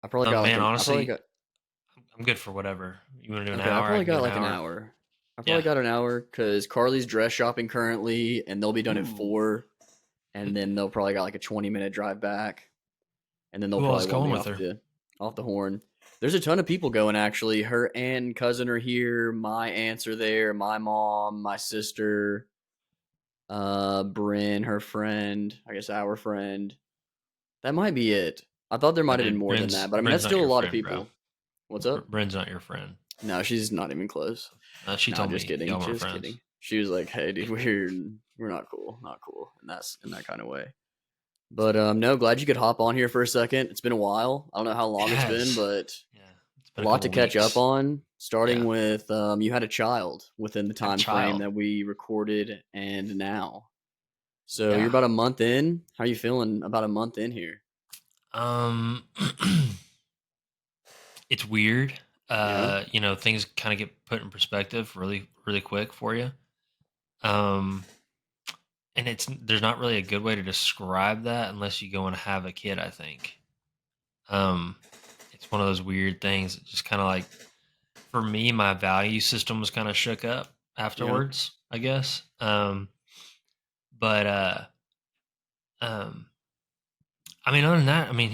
I probably got like Man, an. I probably honestly, got. I'm good for whatever. You want to do an Okay, I hour? I probably can do got an like an hour. hour. I probably Yeah. got an hour because Carly's dress shopping currently, and they'll be done at Ooh. 4, and then they'll probably got like a 20-minute drive back, and then they'll Who else probably want going me with her? off the horn. There's a ton of people going actually. Her aunt and cousin are here. My aunts are there. My mom, my sister, Bryn, her friend. I guess our friend. That might be it. I thought there Oh, might have been dude, more than Bryn's that, but I mean Bryn's that's not still a your lot of friend, bro. people. What's up? Bryn's not your friend. No, she's not even close. She No, told just me kidding. y'all weren't Just friends. kidding. She was like, "Hey, dude, we're not cool, not cool," and that's in that kind of way. But no, glad you could hop on here for a second. It's been a while. I don't know how It long it's been, has. but Yeah, it's a been a lot couple to catch up weeks. on. Starting Yeah, with you had a child within the have a time frame child. that we recorded, and now. So you're Yeah. about a month in. How are you feeling about a month in here? Um, it's weird. Yeah, Things kind of get put in perspective really, really quick for you. Um, and there's not really a good way to describe that unless you go and have a kid, I think. Um, it's one of those weird things that just kind of like, for me, my value system was kind of shook up yeah. afterwards, I guess. But um, I mean, other than that, I mean,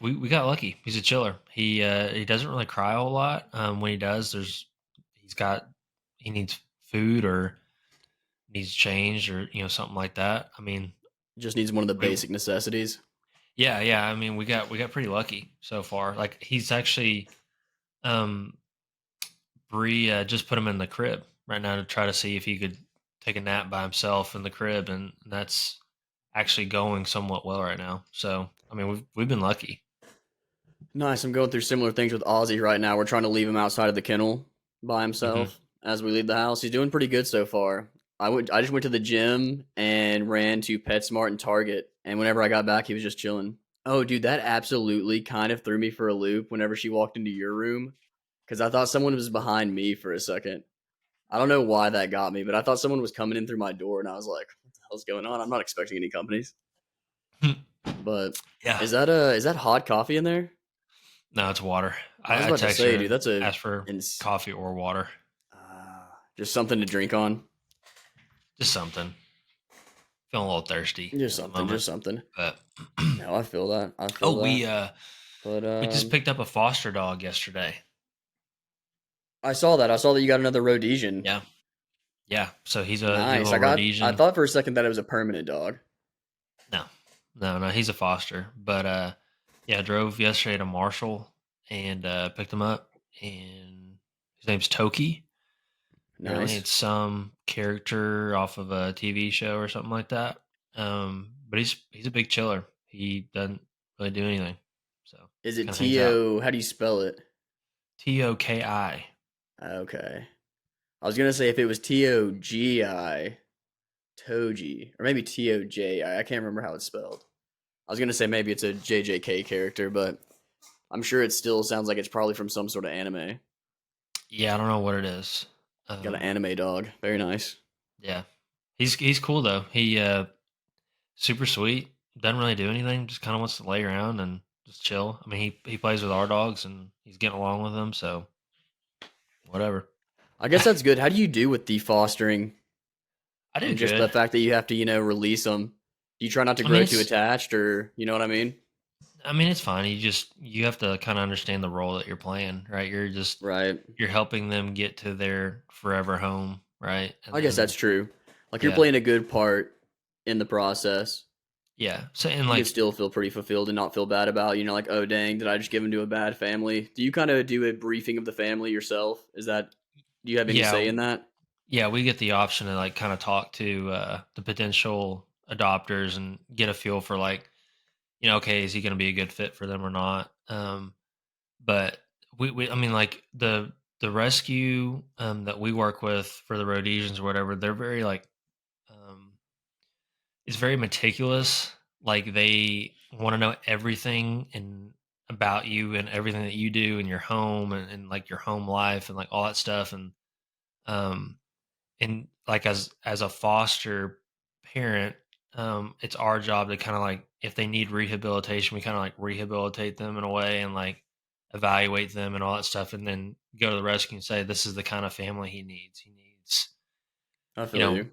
we got lucky. He's a chiller. He doesn't really cry a whole lot. When he does, he's got he needs food or needs change or something like that. I mean, Just needs one of the we basic necessities. yeah. I mean, we got pretty lucky so far. Like he's actually um Bree just put him in the crib right now to try to see if he could take a nap by himself in the crib, and that's actually going somewhat well right now. So I mean, we've been lucky. Nice. I'm going through similar things with Ozzy right now. We're trying to leave him outside of the kennel by Hmm. himself as we leave the house. He's doing pretty good so far. I just went to the gym and ran to PetSmart and Target, and whenever I got back, he was just chilling. Oh, dude, that absolutely kind of threw me for a loop whenever she walked into your room because I thought someone was behind me for a second. I don't know why that got me, but I thought someone was coming in through my door, and I was like, "What the hell's going on?" I'm not expecting any companies, but Yeah. is that hot coffee in there? No, it's water. I was I about to text her say, dude, and that's a asked for ins- coffee or water, just something to drink on. just something. Feeling a little thirsty Just at the something, moment, just something. but No, I feel that. I oh, feel that. But we just picked up a foster dog yesterday. I saw that. I saw that you got another Rhodesian. Yeah, yeah. So he's a Nice. little I Rhodesian. thought for a second that it was a permanent dog. No, no. He's a foster. But yeah, I drove yesterday to Marshall and picked him up. And his name's Toki. Apparently, Nice. it's some character off of a TV show or something like that. But he's a big chiller. He doesn't really do anything, so Is just it kind of hangs out. T-O? How do you spell it? Toki. Okay. I was gonna say if it was Togi, Toji, or maybe TojI. I can't remember how it's spelled. I was gonna say maybe it's a JJK character, but I'm sure it still sounds like it's probably from some sort of anime. Yeah, I don't know what it is. Got an Um, anime dog. Very nice. yeah, he's cool though. He super sweet. Doesn't really do anything. Just kind of wants to lay around and just chill. I mean, he plays with our dogs and he's getting along with them. So whatever. I guess that's good. How do you do with defostering I do and just the good. fact that you have to, release them? Do you try not to I mean, grow too attached, or you know what I mean? it's fine. You have to kind of understand the role that you're playing, right? Right. You're helping them get to their forever home, right? And I guess that's then true. Like you're yeah, playing a good part in the process. yeah. So and You can like still feel pretty fulfilled and not feel bad about, like, oh dang, did I just give him to a bad family? Do you kind of do a briefing of the family yourself? Do you have any say yeah, in that? yeah. We get the option to like kind of talk to the potential adopters and get a feel for like okay, is he going to be a good fit for them or not? But we I mean like the rescue that we work with for the Rhodesians or whatever, they're very like um it's very meticulous. Like they want to know everything and about you and everything that you do in your home and like your home life and like all that stuff um and like as a foster parent it's our job to kind of like, if they need rehabilitation, we kind of like rehabilitate them in a way and like evaluate them and all that stuff, and then go to the rescue and say, this is the kind of family he needs. He needs, I you feel know, you.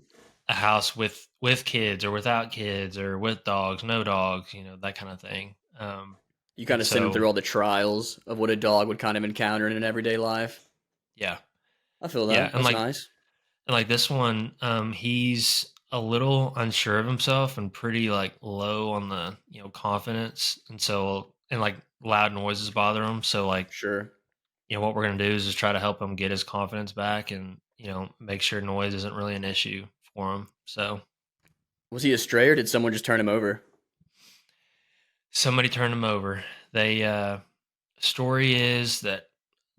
a house with kids or without kids or with dogs, no dogs, that kind of thing. You kind And of send them so, through all the trials of what a dog would kind of encounter in an everyday life. yeah, I feel yeah, that. That's nice. and like this one, he's a little unsure of himself and pretty like low on the confidence, and so and like loud noises bother him. So like Sure. what we're gonna do is just try to help him get his confidence back, and make sure noise isn't really an issue for him. So Was he a stray or did someone just turn him over? somebody turned him over. They story is that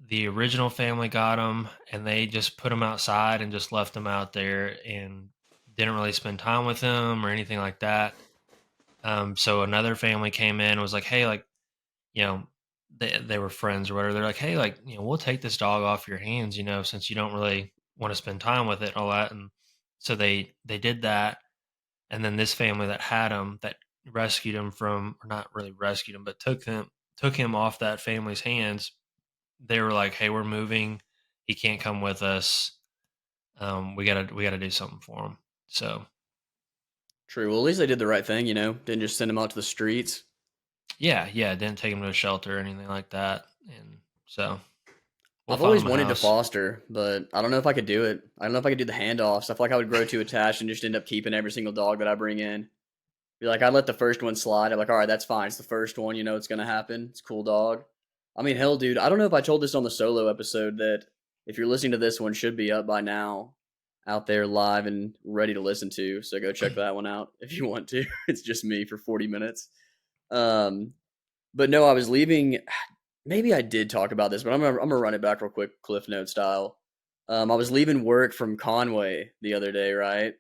the original family got him, and they just put him outside and just left him out there and didn't really spend time with him or anything like that. So another family came in and was like, "Hey, like, you know, they were friends or whatever. They're like, hey, like, we'll take this dog off your hands, since you don't really want to spend time with it and all that." And so they did that, and then this family that had him, that rescued him from, or not really rescued him, but took him off that family's hands. They were like, "Hey, we're moving. He can't come with us. We gotta do something for him." So True. Well, at least they did the right thing, Didn't just send him out to the streets. yeah, yeah, didn't take him to a shelter or anything like that, and so we'll I've find always him a wanted to house. foster, but I don't know if I could do it. I don't know if I could do the handoffs. I feel like I would grow too attached and just end up keeping every single dog that I bring in. Be like, I'd let the first one slide. I'm like, all right, that's fine. It's the first one. It's going to happen. It's a cool dog. I mean, hell, dude, I don't know if I told this on the solo episode that if you're listening to this one, should be up by now, out there live and ready to listen to. So go check that one out if you want to. It's just me for 40 minutes. Um, but no, I was leaving. Maybe I did talk about this, but I'm gonna run it back real quick, Cliff Note style. I was leaving work from Conway the other day, right?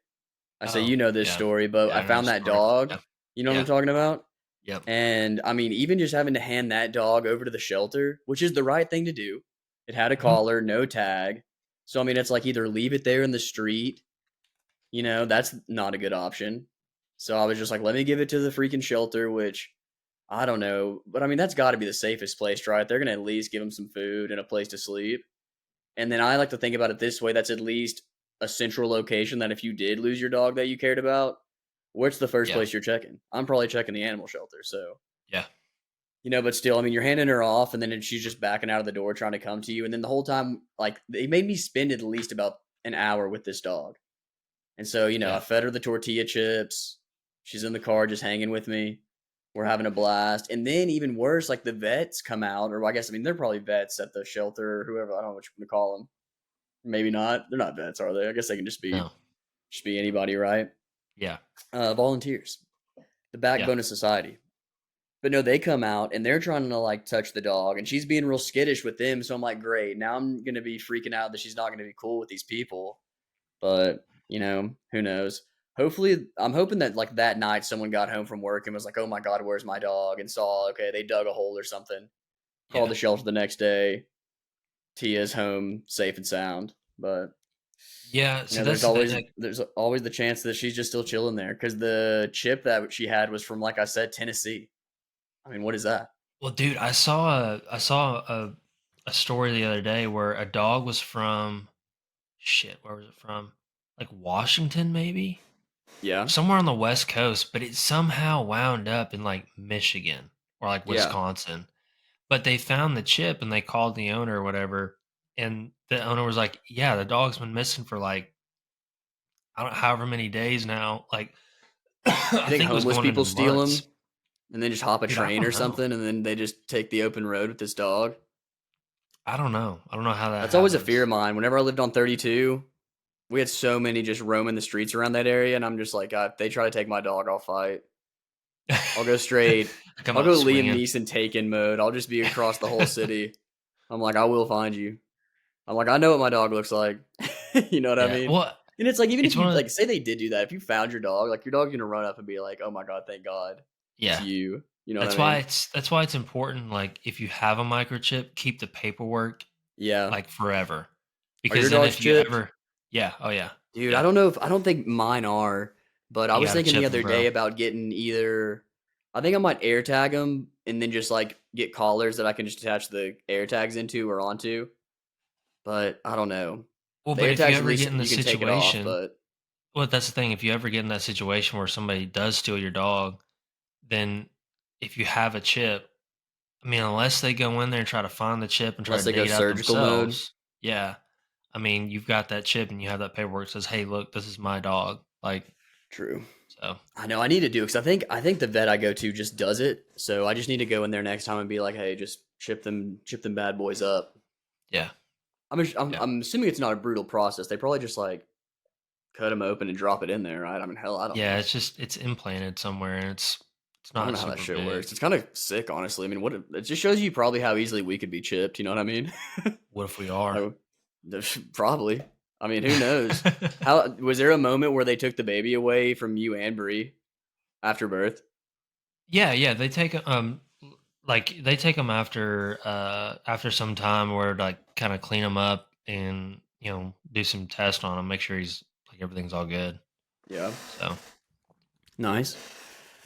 I say Oh, you know this yeah. story, but Yeah, I I know the found that story. dog. Yeah. You know what I'm Yeah. talking about? Yep. And I mean, even just having to hand that dog over to the shelter, which is the right thing to do. It had a Mhm. collar, no tag. So I mean, it's like either leave it there in the street, that's not a good option. So I was just like, let me give it to the freaking shelter, which I don't know, but I mean, that's got to be the safest place, right? They're gonna at least give him some food and a place to sleep. And then I like to think about it this way: that's at least a central location that if you did lose your dog that you cared about, what's the first Yeah. place you're checking? I'm probably checking the animal shelter. So, Yeah. but still, I mean, you're handing her off, and then she's just backing out of the door trying to come to you. And then the whole time, like, they made me spend at least about an hour with this dog. And so, I Yeah. fed her the tortilla chips. She's in the car just hanging with me. We're having a blast. And then even worse, like the vets come out, or I guess I mean they're probably vets at the shelter or whoever. I don't know what you want to call them. Maybe not. They're not vets, are they? I guess they can No. just be anybody, right? Yeah. Volunteers, the Yeah. backbone of society. But no, they come out and they're trying to like touch the dog, and she's being real skittish with them. So I'm like, great. Now I'm gonna be freaking out that she's not gonna be cool with these people. But who knows? Hopefully, I'm hoping that like that night someone got home from work and was like, "Oh my god, where's my dog?" and saw okay they dug a hole or something. Called Yeah. the shelter the next day. Tia's home safe and sound, but Yeah. See, there's that's the thing. always Like, the chance that she's just still chilling there because the chip that she had was from like I said Tennessee. I mean, what is that? well, dude, I saw a story the other day where a dog was from, shit. Where was it from? Like Washington, maybe Yeah, somewhere on the West Coast, but it somehow wound up in like Michigan or like yeah. Wisconsin. But they found the chip and they called the owner or whatever, and the owner was like, "Yeah, the dog's been missing for like, I don't however many days now." Like, You I think think it was homeless going into people steal months. them and then just hop a Dude, I train or don't know. something, and then they just take the open road with this dog? I don't know. I don't know how that That's always a fear happens. of mine. Whenever I lived on 32, we had so many just roaming the streets around that area, and I'm just like, if they try to take my dog, I'll fight. I'll go straight. I come I'll out go Liam swinging. Neeson Taken mode. I'll just be across the whole city. I'm like, I will find you. I'm like, I know what my dog looks like. You know what I Yeah. mean? Well, And it's like, even if it's you one of like say they did do that, if you found your dog, like your dog's gonna run up and be like, oh my god, thank God, it's yeah. you. You know what I That's why mean? it's important. Like, if you have a microchip, keep the paperwork Yeah. like forever, Are your because then dogs if you chipped? ever, yeah, oh yeah, Dude, yeah, I don't think mine are. But I You was gotta thinking the chip them, other day bro. about getting either. I think I might air tag them and then just like get collars that I can just attach the air tags into or onto. But I don't know. Well, The but air if you tags at ever least get in the you can take it off, situation, but well, that's the thing. If you ever get in that situation where somebody does steal your dog, then if you have a chip, I mean, unless they go in there and try to find the chip and try unless to they dig go it out surgical mode. themselves, yeah. I mean, you've got that chip and you have that paperwork that says, "Hey, look, this is my dog." Like, True. so I know I need to do because I think the vet I go to just does it. So I just need to go in there next time and be like, hey, just chip them bad boys up. yeah, yeah, I'm assuming it's not a brutal process. They probably just like cut them open and drop it in there, right? I mean, hell, I don't yeah. know. It's implanted somewhere and it's I don't not know how that super shit works. big. It's kind of sick, honestly. I mean, it just shows you probably how easily we could be chipped. You know what I mean? What if we are? Oh, probably. I mean, who knows? How was there a moment where they took the baby away from you and Bree after birth? Yeah, yeah, they take like they take them after some time where like kind of clean him up and do some tests on him, make sure he's like everything's all good. Yeah. So, Nice.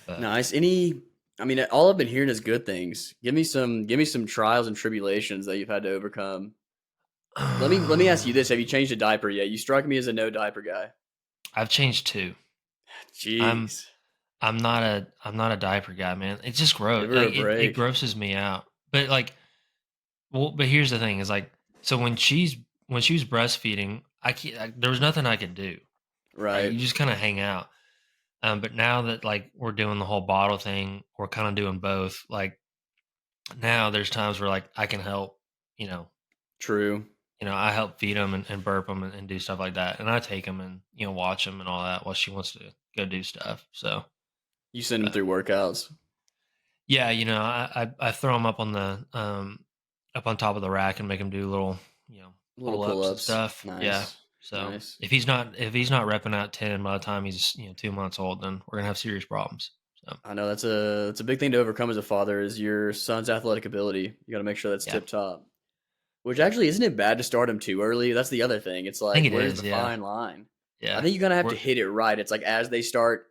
but Nice. Any I mean, all I've been hearing is good things. Give me some trials and tribulations that you've had to overcome. Let me ask you this. Have you changed a diaper yet? You strike me as a no diaper guy. I've changed too. I'm Jeez. I'm not a diaper guy, man. It's just gross. Give her Like a it break. grosses me out. But like, well, but here's the thing: is like, so when she was breastfeeding, there was nothing I could do. Right? Right. You just kind of hang out. But now that like we're doing the whole bottle thing, we're kind of doing both. Like now, there's times where like I can help. You know, True. I help feed them and burp them and do stuff like that, and I take them and watch them and all that while she wants to go do stuff. So, You send him but through workouts. yeah, I throw them up on the up on top of the rack and make him do little Little pull pull ups and ups. stuff. Yeah. Nice. So Nice. if he's not repping out 10 by the time he's 2 months old, then we're gonna have serious problems. So I know that's a big thing to overcome as a father is your son's athletic ability. You got to make sure that's yeah, tip top. Which actually isn't it bad to start him too early? That's the other thing. It's I think like it where's the is. Yeah, fine line? I yeah. think you kind of have to We're hit it right. It's like as they start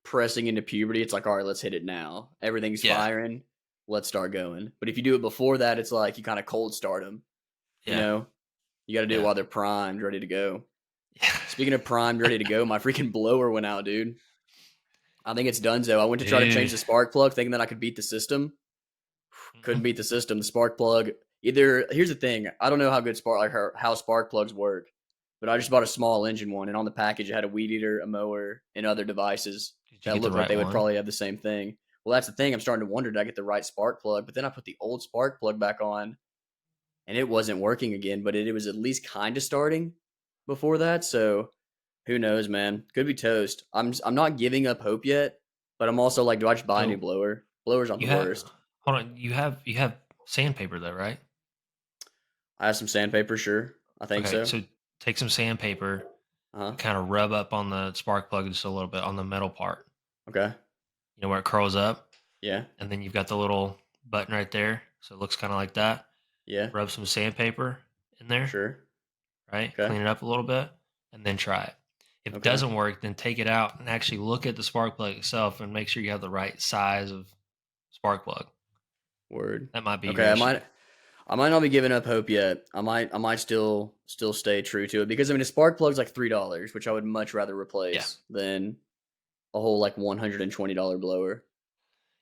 pressing into puberty, it's like all right, let's hit it now. Everything's yeah, firing. Let's start going. But if you do it before that, it's like you kind of cold start them. You yeah, know, you got to do it yeah, while they're primed, ready to go. yeah. Speaking of primed, ready to go, my freaking blower went out, dude. I think it's done. So I went to try to change Dude. the spark plug, thinking that I could beat the system. Mhm. Couldn't beat the system. The spark plug. Either here's the thing. I don't know how good how spark plugs work, but I just bought a small engine one, and on the package it had a weed eater, a mower, and other devices Did you that get the looked like right they would one? probably have the same thing. Well, that's the thing. I'm starting to wonder, did I get the right spark plug? But then I put the old spark plug back on, and it wasn't working again. But it was at least kind of starting before that. So who knows, man? Could be toast. I'm not giving up hope yet, but I'm also like, do I just buy a new So blower? Blowers aren't the you have worst. hold on. You have sandpaper though, right? I have some sandpaper, sure. I think Okay, so. so take some sandpaper Uh huh. and kind of rub up on the spark plug just a little bit on the metal part. Okay. Where it curls up, Yeah. and then you've got the little button right there, so it looks kind of like that. Yeah. Rub some sandpaper in there, Sure. right? Okay. Clean it up a little bit, and then try it. If it Okay. doesn't work, then take it out and actually look at the spark plug itself and make sure you have the right size of spark plug. Word. That might be your Okay. I issue. might. I might not be giving up hope yet. I might still stay true to it because I mean a spark plug's like $3, which I would much rather Yeah. replace than a whole like $120 blower.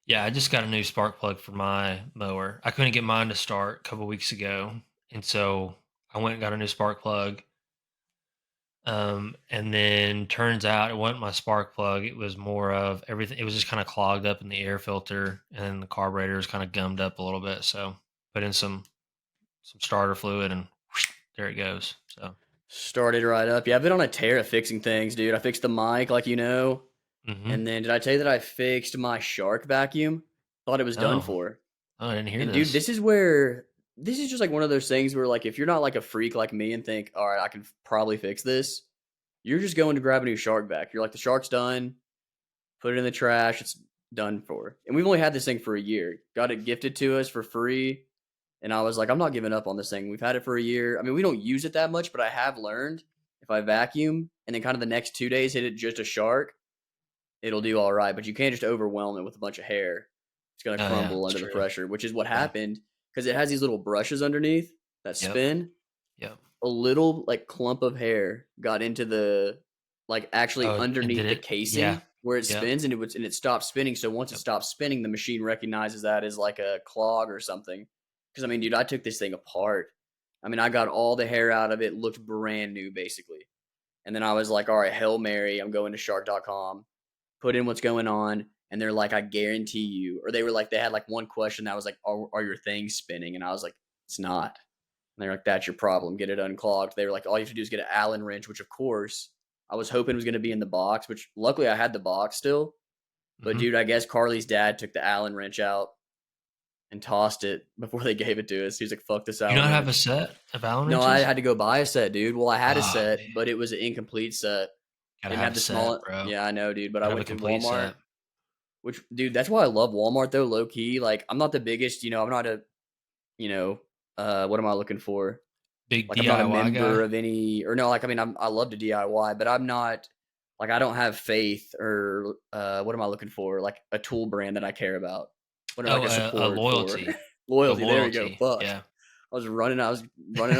Yeah, I just got a new spark plug for my mower. I couldn't get mine to start a couple weeks ago, and so I went and got a new spark plug. And then turns out it wasn't my spark plug. It was more of everything. It was just kind of clogged up in the air filter, and the carburetor is kind of gummed up a little bit. So put in some starter fluid, and there it goes. So Started right up. Yeah, I've been on a tear of fixing things, dude. I fixed the mic, like hmm and then did I tell you that I fixed my shark vacuum? Thought it was done oh, for. oh, I didn't hear And dude, this. this is just like one of those things where like if you're not like a freak like me and think, all right, I can probably fix this, you're just going to grab a new shark vac. You're like, the shark's done, put it in the trash, it's done for. And we've only had this thing for a year. Got it gifted to us for free. And I was like, I'm not giving up on this thing. We've had it for a year. I mean, we don't use it that much, but I have learned if I vacuum and then kind of the next 2 days hit it just a shark, it'll do all right. But you can't just overwhelm it with a bunch of hair. It's gonna Oh yeah, crumble it's under the true. pressure, which is what Yeah. happened because it has these little brushes underneath that Yep. spin. Yep. A little like clump of hair got into the like actually Oh, and did underneath the it? Yeah. casing where it Yep. spins and it stopped spinning. So once it Yep. stops spinning, the machine recognizes that as like a clog or something. Because I mean, dude, I took this thing apart. I mean, I got all the hair out of it, looked brand new basically. And then I was like, all right, Hail Mary, I'm going to shark.com, put in what's going on. And they're like, I guarantee you, or they were like, they had like one question that was like, are your things spinning? And I was like, it's not. And they're like, that's your problem. Get it unclogged. They were like, all you have to do is get an Allen wrench, which of course I was hoping was going to be in the box, which luckily I had the box still. But Hmm. dude, I guess Carly's dad took the Allen wrench out and tossed it before they gave it to us. He was like, fuck this You Allen not have a wrench. set of Allen No, I wrenches? had to go buy a set, dude. Well, I had a Oh set, man, but it was an incomplete set. gotta Didn't have have a the set, small. bro. Yeah, I know, dude. But I Gotta have a went to complete Walmart, set. which, dude, that's why I love Walmart though, low key. Like, I'm not the biggest, I'm not a, what am I looking for? Big Like I'm not a DIY member guy. of any or no, like I mean I love to DIY, but I'm not like I don't have faith or what am I looking for? Like a tool brand that I care about. What am I Oh, like a a support for? loyalty, a Loyalty. There we go. loyalty. Fuck. Yeah. I was running out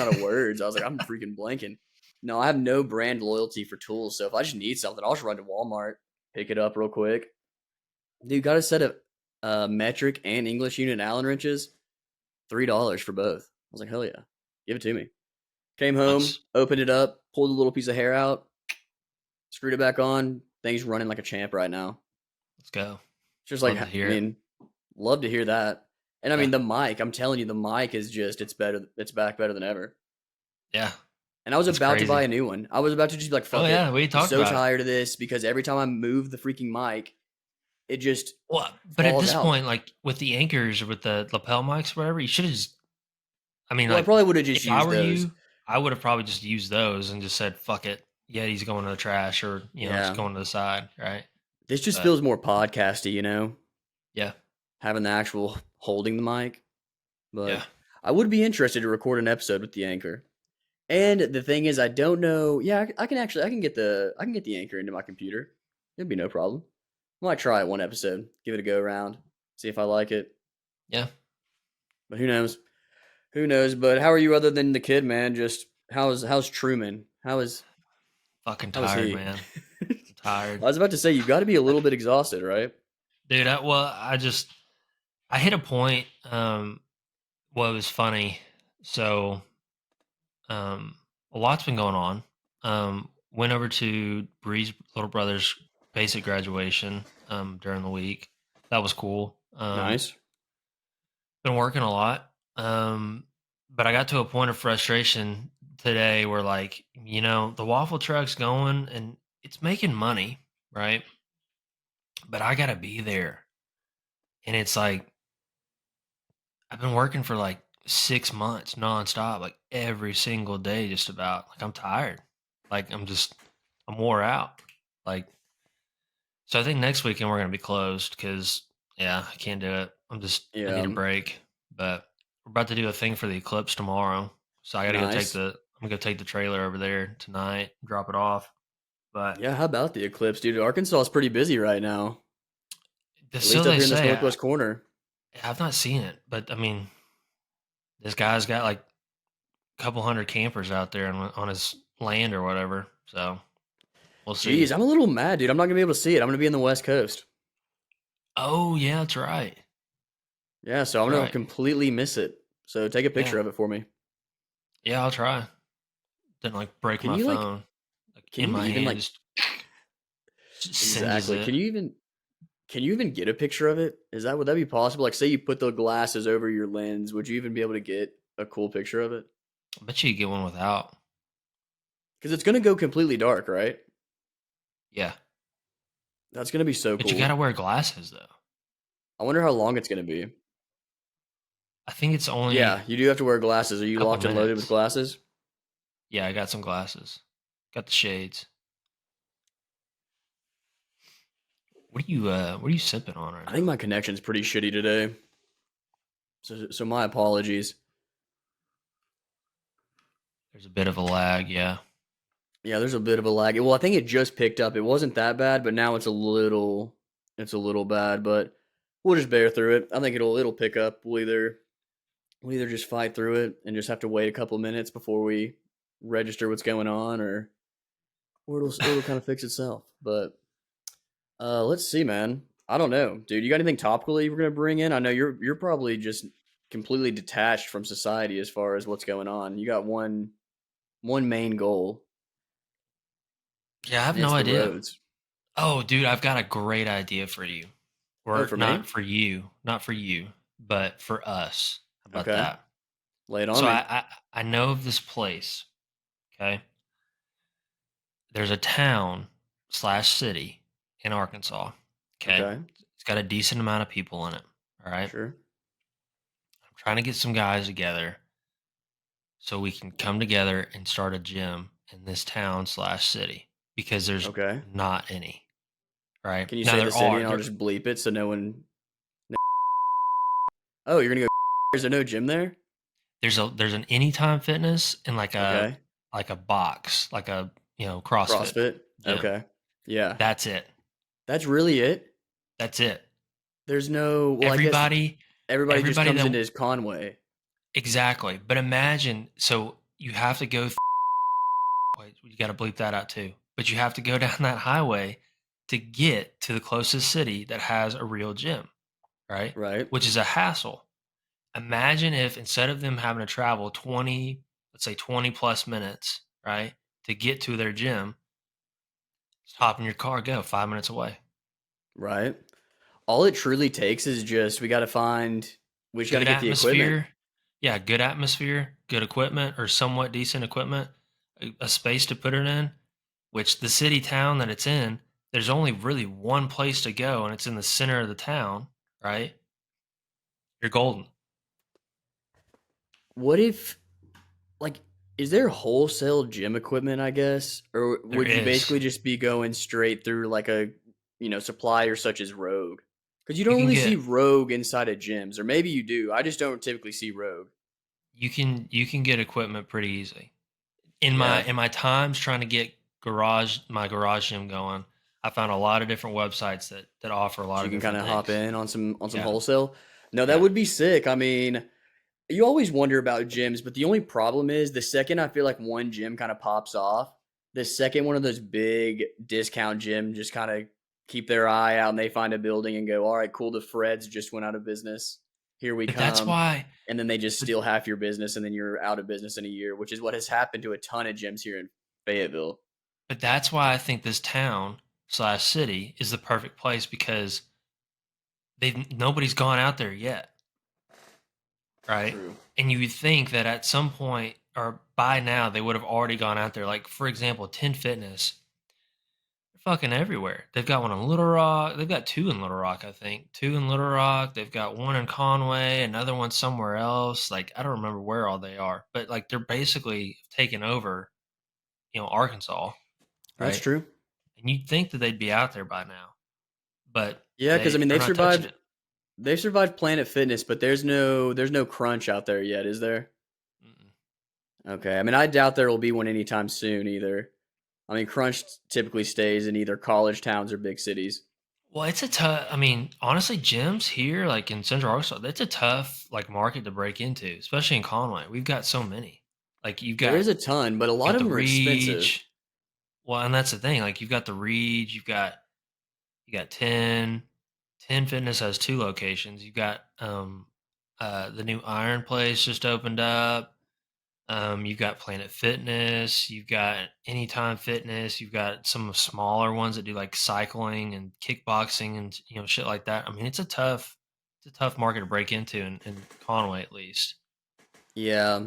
of words. I was like, I'm freaking blanking. No, I have no brand loyalty for tools. So if I just need something, I'll just run to Walmart, pick it up real quick. Dude, got a set of metric and English unit Allen wrenches, $3 for both. I was like, hell yeah. Give it to me. Came home, Nice. opened it up, pulled a little piece of hair out, screwed it back on. Thing's running like a champ right now. Let's go. It's just like, Love to I hear it. mean, love to hear that. And I Yeah. mean, the mic, I'm telling you, the mic is just, it's better. It's back better than ever. Yeah. And I was It's about to buy crazy. a new one. I was about to just be like, Oh fuck it. yeah, we I'm talked so about it. tired of this because every time I move the freaking mic, it just Well, but at falls this out. point, like with the anchors, with the lapel mics, or whatever, you should have just. I mean, Well, I like probably would have just if I used were those. you, I would have probably just used those and just said, "Fuck it." Yeah, he's going to the trash, or just Yeah. going to the side, right? This just But feels more podcasty, yeah, having the actual holding the mic. yeah. But I would be interested to record an episode with the anchor. And the thing is, I don't know. Yeah, I can actually, I can get the anchor into my computer. It'd be no problem. I might try it one episode, give it a go around, see if I like it. Yeah. But who knows? Who knows? But how are you other than the kid, man? Just how's Truman? Fucking How is tired, he? man. I I'm tired. was about to say you got to be a little bit exhausted, right? Dude, I hit a point. Well, it was funny. So, a lot's been going on. Went over to Bree's little brother's basic graduation during the week. That was cool. Nice. Been working a lot. But I got to a point of frustration today where, like, the waffle truck's going and it's making money, right? But I gotta be there. And it's like I've been working for like 6 months nonstop, like every single day, just about. Like I'm tired. Like I'm wore out. Like so, I think next weekend we're gonna be closed because yeah, I can't do it. I Yeah. need a break. But we're about to do a thing for the eclipse tomorrow, so I gotta go take Nice. the. I'm gonna go take the trailer over there tonight, drop it off. But Yeah. How about the eclipse, dude? Arkansas is pretty busy right now. At so least up they here in this say. northwest corner. I've not seen it, but I mean, this guy's got like a couple hundred campers out there on his land or whatever. So we'll see. Jeez, I'm a little mad, dude. I'm not gonna be able to see it. I'm gonna be in the West Coast. Oh yeah, that's right. Yeah, so That's I'm gonna right. completely miss it. So take a Yeah, picture of it for me. yeah, I'll try. Didn't like break Can my you like? phone like Can in you my even hand, like? just singes Exactly. it. Can you even get a picture of it? Would that be possible? Like, say you put the glasses over your lens, would you even be able to get a cool picture of it? I bet you could get one without. Because it's gonna go completely dark, right? Yeah, That's gonna be so but you cool. gotta wear glasses though. I wonder how long it's gonna be. I think it's only Yeah, a you do have to wear glasses. Are you couple locked and loaded with minutes. glasses? Yeah, I got some glasses. Got the shades. What are you sipping on right I think now? my connection's pretty shitty today. So my apologies. There's a bit of a lag. Yeah. Yeah, there's a bit of a lag. Well, I think it just picked up. It wasn't that bad, but now it's a little bad, but we'll just bear through it. I think it'll pick up. We'll either just fight through it and just have to wait a couple minutes before we register what's going on, or it'll kind of fix itself. But let's see, man. I don't know, dude. You got anything topical you were gonna bring in? I know you're probably just completely detached from society as far as what's going on. You got one main goal, Yeah, I have and no it's the idea. roads. Oh, dude, I've got a great idea for you. Oh, Or for me? not for you, but for us. How about Okay, that? lay it on So me. I know of this place. Okay, there's a town slash city in Arkansas. Okay, Okay, it's got a decent amount of people in it. All right, sure. I'm trying to get some guys together so we can come together and start a gym in this town slash city because there's Okay. not any. Right Can you now, say the there city are. and I'll just bleep it so no one? Oh, you're gonna go? Is there no gym there? There's an Anytime Fitness and Okay. like a box, like a, CrossFit CrossFit. gym. Okay. Yeah. That's it. That's really it. That's it. There's no. Well, I guess Everybody everybody just everybody comes that into his Conway. exactly. But imagine, so you have to go wait, you gotta bleep that out too. But you have to go down that highway to get to the closest city that has a real gym, right? Right. Which is a hassle. Imagine if instead of them having to travel 20, let's say 20 plus minutes, right, to get to their gym, just hop in your car, go 5 minutes away. Right. All it truly takes is just we got to find. We just got to Good get the equipment. atmosphere. Yeah, good atmosphere, good equipment or somewhat decent equipment, a space to put it in, which the city town that it's in, there's only really one place to go and it's in the center of the town, right? You're golden. What if like is there wholesale gym equipment, I guess, or There would you is. basically just be going straight through like a supplier such as Rogue? Because you You don't can really see get Rogue inside of gyms, or maybe you do. I just don't typically see Rogue. you can get equipment pretty easy. Yeah, In my times trying to get my garage gym going, I found a lot of different websites that offer a so lot you of can kind different of hop things. in on some Yeah, wholesale. No, that yeah, would be sick. I mean, you always wonder about gyms, but the only problem is the second I feel like one gym kind of pops off, the second one of those big discount gyms just kind of keep their eye out and they find a building and go, all right, cool. The Freds just went out of business. Here we but that's come. why. And then they just But, steal half your business and then you're out of business in a year, which is what has happened to a ton of gyms here in Fayetteville. but that's why I think this town slash city is the perfect place because they nobody's gone out there yet, right? True. And you would think that at some point or by now they would have already gone out there. Like for example, 10 Fitness, they're fucking everywhere. They've got one in Little Rock. They've got two in Little Rock, I think. Two in Little Rock. They've got one in Conway, another one somewhere else. Like I don't remember where all they are, but like they're basically taking over, Arkansas, That's right? true. And you'd think that they'd be out there by now, but Yeah, because I mean they're not touching it. they've survived Planet Fitness, but there's no crunch out there yet, is there? Mm-mm. Okay. I mean, I doubt there will be one anytime soon either. I mean, Crunch typically stays in either college towns or big cities. Well, it's a tough. I mean, honestly, gyms here, like in Central Arkansas, that's a tough like market to break into, especially in Conway. We've got so many. Like There is a ton, but a you lot got of the them are expensive. Reach. Well, and that's the thing. Like you've got the Reach. You got 10 Fitness has two locations. You've got the new Iron Place just opened up. You've got Planet Fitness, you've got Anytime Fitness, you've got some smaller ones that do like cycling and kickboxing and shit like that. I mean, it's a tough market to break into in Conway at least. Yeah.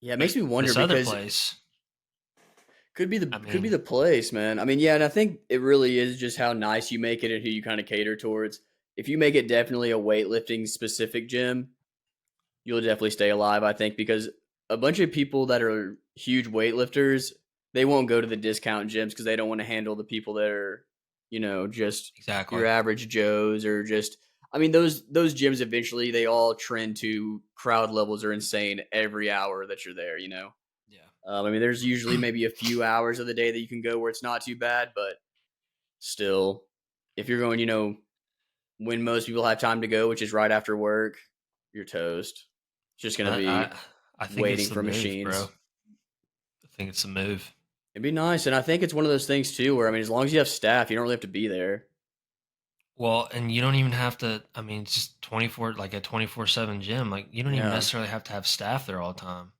Yeah, it But makes me wonder this other because place, could be the I could be mean, the place, man. I mean, yeah, and I think it really is just how nice you make it and who you kind of cater towards. If you make it definitely a weightlifting specific gym, you'll definitely stay alive, I think, because a bunch of people that are huge weightlifters, they won't go to the discount gyms because they don't want to handle the people that are, just exactly. your average Joes or just. I mean, those gyms eventually they all trend to crowd levels are insane every hour that you're there. Yeah. I mean, there's usually maybe a few hours of the day that you can go where it's not too bad, but still, if you're going, when most people have time to go, which is right after work, you're toast. It's just gonna I be I, I think it's waiting the for move, bro. machines. I think it's the move. It'd be nice, and I think it's one of those things too, where I mean, as long as you have staff, you don't really have to be there. Well, and you don't even have to. I mean, it's just 24, like a 24/7 gym. Like you don't even Yeah, necessarily have to have staff there all the time.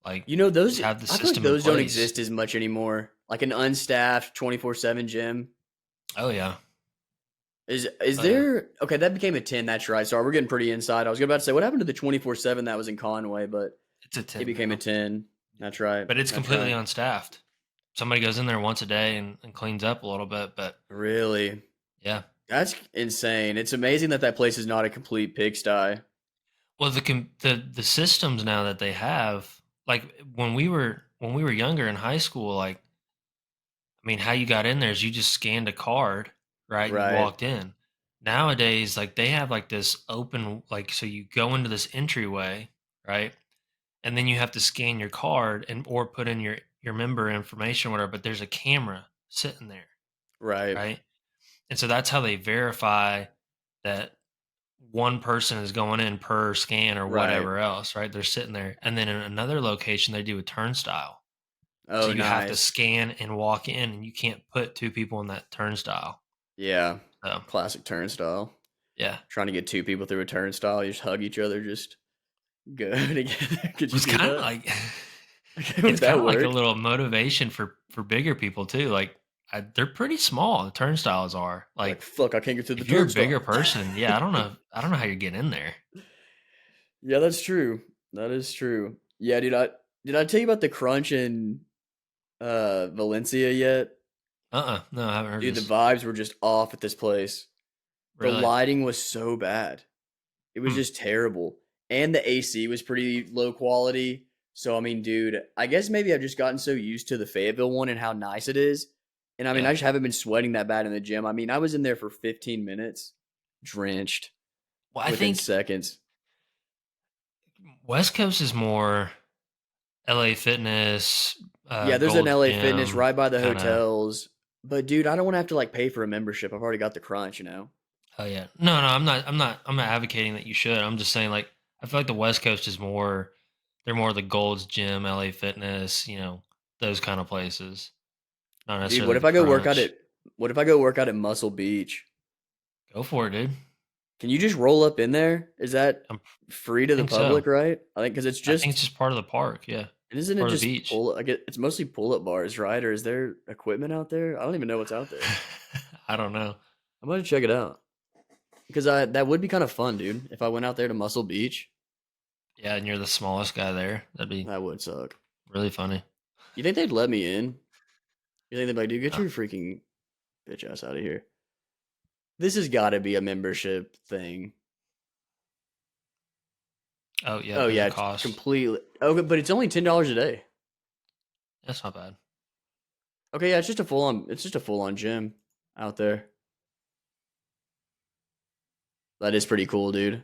Like those. just have the I feel like system in those don't place. exist as much anymore. Like an unstaffed 24/7 gym. Oh yeah, Is oh yeah. there okay? That became a 10. That's right. Sorry, we're getting pretty inside. I was about to say what happened to the 24/7 that was in Conway, but It's a it 10 became a now, 10. That's right. but it's That's completely right. unstaffed. Somebody goes in there once a day and cleans up a little bit, but Really, yeah. that's insane. It's amazing that that place is not a complete pigsty. Well, the systems now that they have, like when we were younger in high school, like I mean, how you got in there is you just scanned a card, right, and you Right. walked in. Nowadays, like they have like this open, like so you go into this entryway, right, and then you have to scan your card and or put in your member information, or whatever. But there's a camera sitting there, Right. right, and so that's how they verify that one person is going in per scan or Right. whatever else, right? They're sitting there. And then in another location, they do a turnstile. So Oh, you have to nice. scan and walk in, and you can't put two people in that turnstile. Yeah. So, Classic turnstile. yeah. Trying to get two people through a turnstile, you just hug each other, just go together. Could It you was do kind of that? like Would it's kind that of like a work? little motivation for bigger people too. Like they're pretty small. The turnstiles are Like, like fuck, I can't get through the if you're a bigger turnstile. person, yeah. I don't know how you're getting in there. Yeah, that's true. That is true. Yeah, did I tell you about the crunch in Valencia yet? No, I haven't heard Dude, the this. vibes were just off at this place. The Really? lighting was so bad. It was Hmm. just terrible. And the AC was pretty low quality. So I mean, dude, I guess maybe I've just gotten so used to the Fayetteville one and how nice it is. And I mean, Yeah. I just haven't been sweating that bad in the gym. I mean, I was in there for 15 minutes, drenched Well, I within think seconds. West Coast is more LA Fitness, Yeah, there's an Gold's LA Fitness Gym, right by the kind of. hotels. But dude, I don't want to have to like pay for a membership. I've already got the crunch. Oh yeah, no, I'm not advocating that you should. I'm just saying like I feel like the West Coast is more. They're more the Gold's Gym, LA Fitness, those kind of places. Not Dude, necessarily the Crunch. what if I go work out at Muscle Beach? Go for it, dude. Can you just roll up in there? Is that I free to the think so. public, right? I think because it's I think just it's just part of the park. Yeah, and isn't it part of the just beach. pull like it's mostly pull up bars, right? Or is there equipment out there? I don't even know what's out there. I don't know. I'm gonna check it out because I that would be kind of fun, dude. If I went out there to Muscle Beach, Yeah, and you're the smallest guy there. That'd be that would suck. really funny. You think they'd let me in? You think they'd be like, dude, get Uh, your freaking bitch ass out of here? This has got to be a membership thing. oh yeah, Oh there's yeah, a it's cost. completely. Okay, but it's only $10 a day. That's not bad. Okay, yeah, it's just a full on. It's just a full on gym out there. That is pretty cool, dude.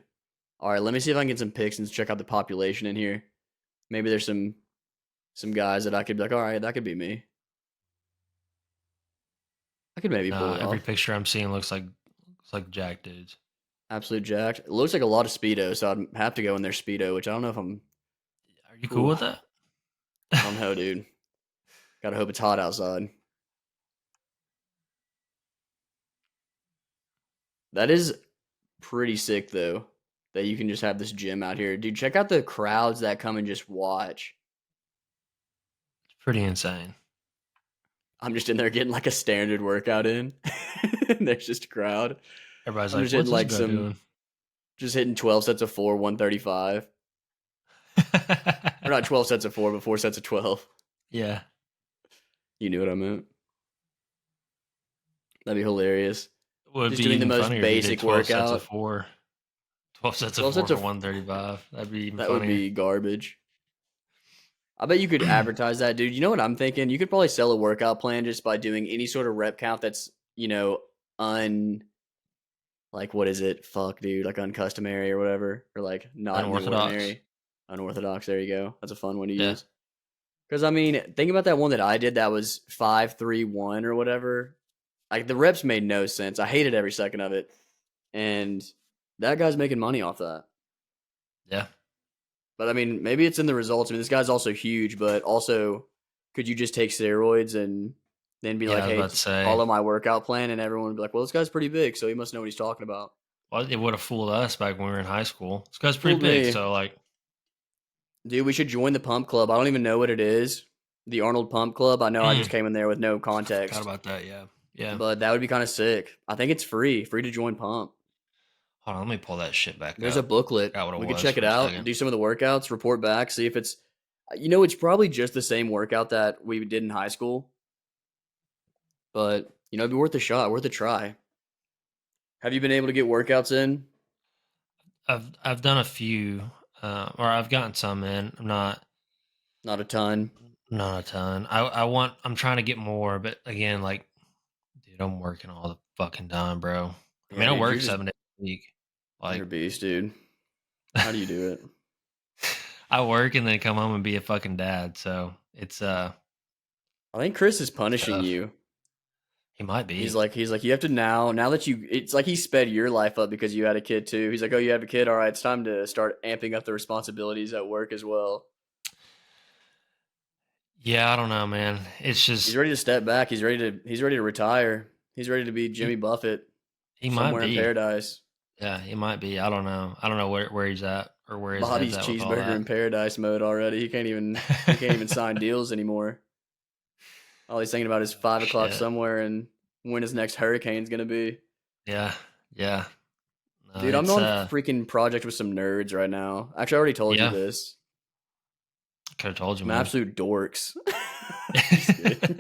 All right, let me see if I can get some pics and check out the population in here. Maybe there's some guys that I could be like, all right, that could be me. I could maybe pull Nah, it every off. picture I'm seeing looks like jack dudes. Absolute jacked. It looks like a lot of speedo, so I'd have to go in their speedo, which I don't know if I'm. Are you cool Ooh, with that? I don't know, dude. Gotta hope it's hot outside. That is pretty sick though. That you can just have this gym out here, dude. Check out the crowds that come and just watch. It's pretty insane. I'm just in there getting like a standard workout in. And there's just a crowd. Everybody's I'm like, just hitting "What's this like guy some, doing?" just hitting 12 sets of four, 135. Or not 12 sets of four, but four sets of 12. Yeah. You knew what I meant. That'd be hilarious. Would Just be doing the even most funnier if you did basic 12 sets of workout. 4. 12 sets of 12 4 sets for of, 135. That'd be even that would funnier. be garbage. I bet you could advertise that, dude. You know what I'm thinking? You could probably sell a workout plan just by doing any sort of rep count that's, un like what is it? Fuck, dude, like uncustomary or whatever, or like not in the Unorthodox. ordinary, unorthodox. There you go. That's a fun one to Yeah. use. Because I mean, think about that one that I did that was 5-3-1 or whatever. Like the reps made no sense. I hated every second of it, and that guy's making money off that. Yeah. But I mean, maybe it's in the results. I mean, this guy's also huge, but also, could you just take steroids and then be Yeah, like, I was "Hey, about to say. follow my workout plan," and everyone would be like, "Well, this guy's pretty big, so he must know what he's talking about." Well, it would have fooled us back when we were in high school. This guy's pretty Fooled big, me, so like, dude. We should join the Pump Club. I don't even know what it is. The Arnold Pump Club. I know I just mm, came in there with no forgot context, about that. Yeah, yeah. but that would be kind of sick. I think it's free to join Pump. Hold on, let me pull that shit back There's a up. booklet. Forgot what it We could was check it for a out, second. do some of the workouts, report back, see if it's, it's probably just the same workout that we did in high school, but it'd be worth a shot, worth a try. Have you been able to get workouts in? I've done a few, or I've gotten some in. I'm Not a ton. not a ton. I'm trying to get more, but again, like, dude, I'm working all the fucking time, bro. I Yeah, mean, I dude, work 7 days a week. you're Like, a beast, dude. How do you do it? I work and then come home and be a fucking dad. So it's I think Chris is punishing tough. you. He might He's be. like, he's like, you have to now that it's like he sped your life up because you had a kid too. He's like, oh, you have a kid. All right, it's time to start amping up the responsibilities at work as well. Yeah, I don't know, man. It's He's just ready to step back. He's ready to retire. He's ready to be Jimmy he Buffett he might somewhere in be. paradise. Yeah, he might be. I don't know. I don't know where he's at or where his head's Bobby's at with all cheeseburger in that. paradise mode already. He can't even sign deals anymore. All he's thinking about is 5 o'clock Shit. somewhere and when his next hurricane's gonna be. Yeah. Yeah. No, Dude, I'm it's on freaking project with some nerds right now. Actually, I already told you yeah. this. Could have told you, Some man. absolute dorks. Just kidding.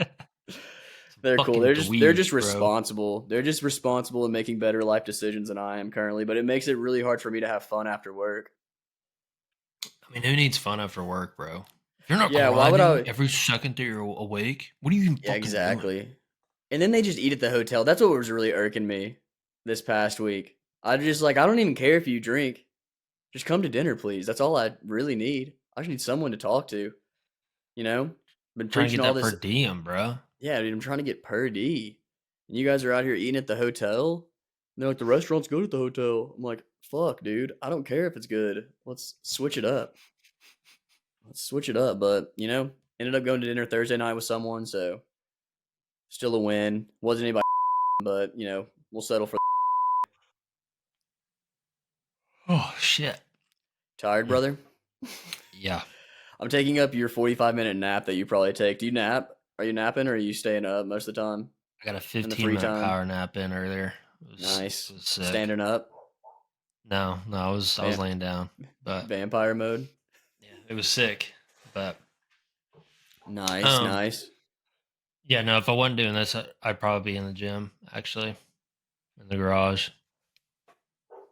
They're cool. Fucking They're just dweebs, bro. responsible. They're just responsible in making better life decisions than I am currently. But it makes it really hard for me to have fun after work. I mean, who needs fun after work, bro? If you're not Yeah, why would grinding I? every second that you're awake, what are you even Yeah, fucking doing? exactly. And then they just eat at the hotel. That's what was really irking me this past week. I don't even care if you drink. Just come to dinner, please. That's all I really need. I just need someone to talk to. You know, been Trying to preaching get all that per this. diem, bro. Yeah, dude, I'm trying to get per D. And you guys are out here eating at the hotel. And they're like, the restaurant's good at the hotel. I'm like, fuck, dude. I don't care if it's good. Let's switch it up. Let's switch it up. But, ended up going to dinner Thursday night with someone. So, still a win. Wasn't anybody, but, we'll settle for Oh shit. tired, Mm, brother. yeah, I'm taking up your 45-minute nap that you probably take. Do you nap? Are you napping or are you staying up most of the time I got a in the 15 free minute time? power nap in earlier. It Nice. was sick. Standing up. No, no, I was Vamp- laying down, but vampire mode. yeah, it was sick. But Nice, um, nice. yeah, no, if I wasn't doing this, I'd probably be in the gym actually, in the garage.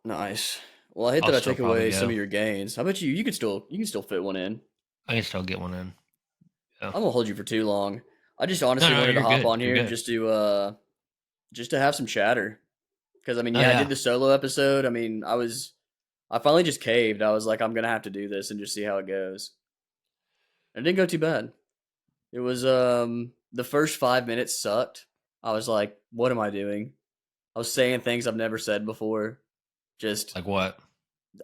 Nice. Well, I hate I'll that I still take probably away some go. of your gains. How about you? You can still fit one in. I can still get one in. Yeah. I won't hold you for too long. I just No, honestly no, wanted to you're hop good. on You're here good. just to have some chatter. Because I mean, Oh yeah, I did yeah. the solo episode. I mean, I finally just caved. I was like, I'm gonna have to do this and just see how it goes. And it didn't go too bad. It was the first 5 minutes sucked. I was like, what am I doing? I was saying things I've never said before. Just Like what?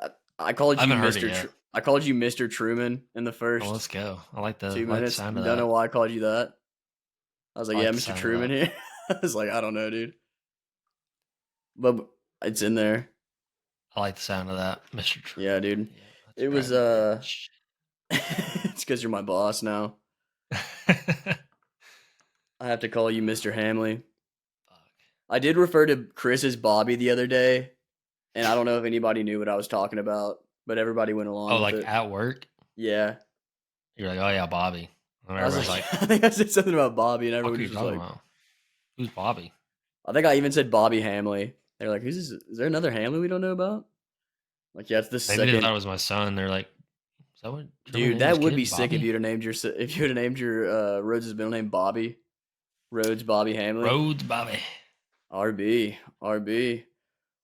I, I called I you haven't heard it Mister. yet. I called you Mister Truman in the Oh, first let's go. two I like the minutes. sound of Don't know that. why I called you that. I was I like, like yeah, the Mister sound of Truman that. here. I was like, I don't know, dude, but it's in there. I like the sound of that, Mr. Yeah, Truman. dude. Yeah, that's It was driving me nuts. it's because you're my boss now. Fuck. I have to call you Mister Hamley. I did refer to Chris as Bobby the other day, and I don't know if anybody knew what I was talking about, but everybody went Oh, along with like it. at work? Yeah, You're like, oh yeah, Bobby. And I was everybody's like, like, I think I said something about Bobby, and fuck everyone are you just was talking like, about? Who's Bobby? I think I even said Bobby Hamley. They're like, who's this? Is there another Hamley we don't know about? Like, yeah, it's the Maybe they second. thought it was my son. They're like, is that what Truman Dude, named his that would be kid? sick if Bobby? you'd have named your Rhodes' middle name Bobby. Rhodes Bobby Hamley. Rhodes Bobby. RB. RB.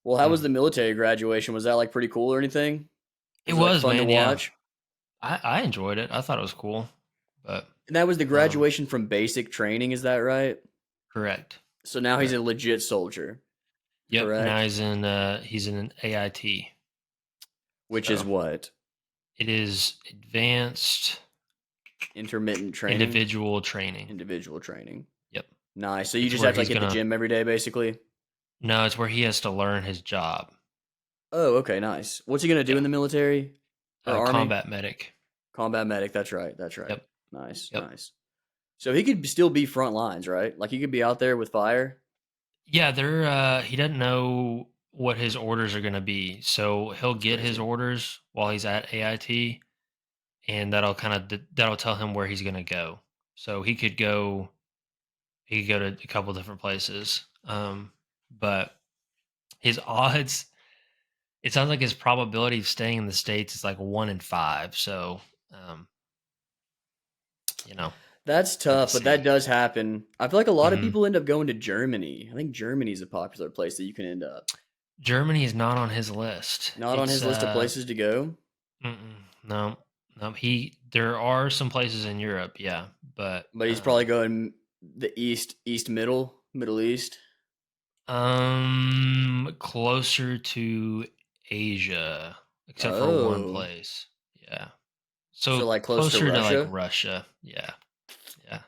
Well, how Hmm. was the military graduation? Was that like pretty cool or anything? It Was it like was, fun to man, yeah. watch? I enjoyed it. I thought it was cool. But And that was the Um, graduation from basic training, is that right? correct. So now he's a Correct. legit soldier, Yep. Now correct? he's in an AIT. Which is So what? it is advanced Intermittent training, individual training. individual training. Yep. Nice. So you It's just where have to like he's hit the gonna gym every day, basically. no, it's where he has to learn his job. Oh, okay, nice. What's he gonna do Yeah. in the military or army? Combat medic. Combat medic. That's right. That's right. Yep. Nice, Yep. nice. So he could still be front lines, right? Like he could be out there with fire. Yeah, he doesn't know what his orders are gonna be. So he'll That's get his crazy. orders while he's at AIT, and that'll tell him where he's gonna go. So he could go to a couple different places. But his odds, it sounds like his probability of staying in the States is like 1 in 5. So, um, you know, That's have to tough, but that see. does happen. I feel like a lot of hmm people end up going to Germany. I think Germany's a popular place that you can end up. Germany is not on his list. Not on his list of places to go, No, no. There are some places in Europe, yeah, but but he's probably going the east, middle east. closer to Asia, except for one Oh, place. Yeah. so So like close to closer to like Russia. Russia. Yeah. Yeah.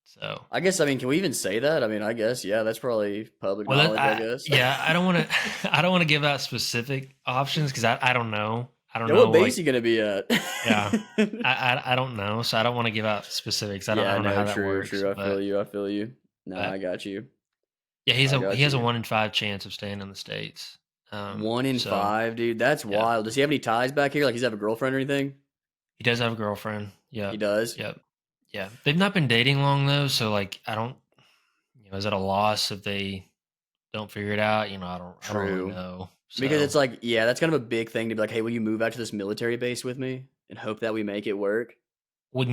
So I guess. I mean, can we even say that? I mean, I guess. Yeah, that's probably public well knowledge. I guess. yeah, I don't want to I don't want to give out specific options because I don't know. I don't Yeah, what know base like he gonna be at? yeah. I don't know, so I don't want to give out specifics. I Yeah, don't know no, how that true, works, true. I feel you. I feel you. No, but I got you. yeah, I he got has a you. 1 in 5 chance of staying in the States. So 1 in 5, dude. That's yeah, wild. Does he have any ties back here? Like, he's have a girlfriend or anything? he does have a girlfriend. He Yep, does. yep, yeah. They've not been dating long though, so like I don't, is it a loss if they don't figure it out? I don't really True. know. Because So it's like, yeah, that's kind of a big thing to be like, hey, will you move out to this military base with me and hope that we make it work? when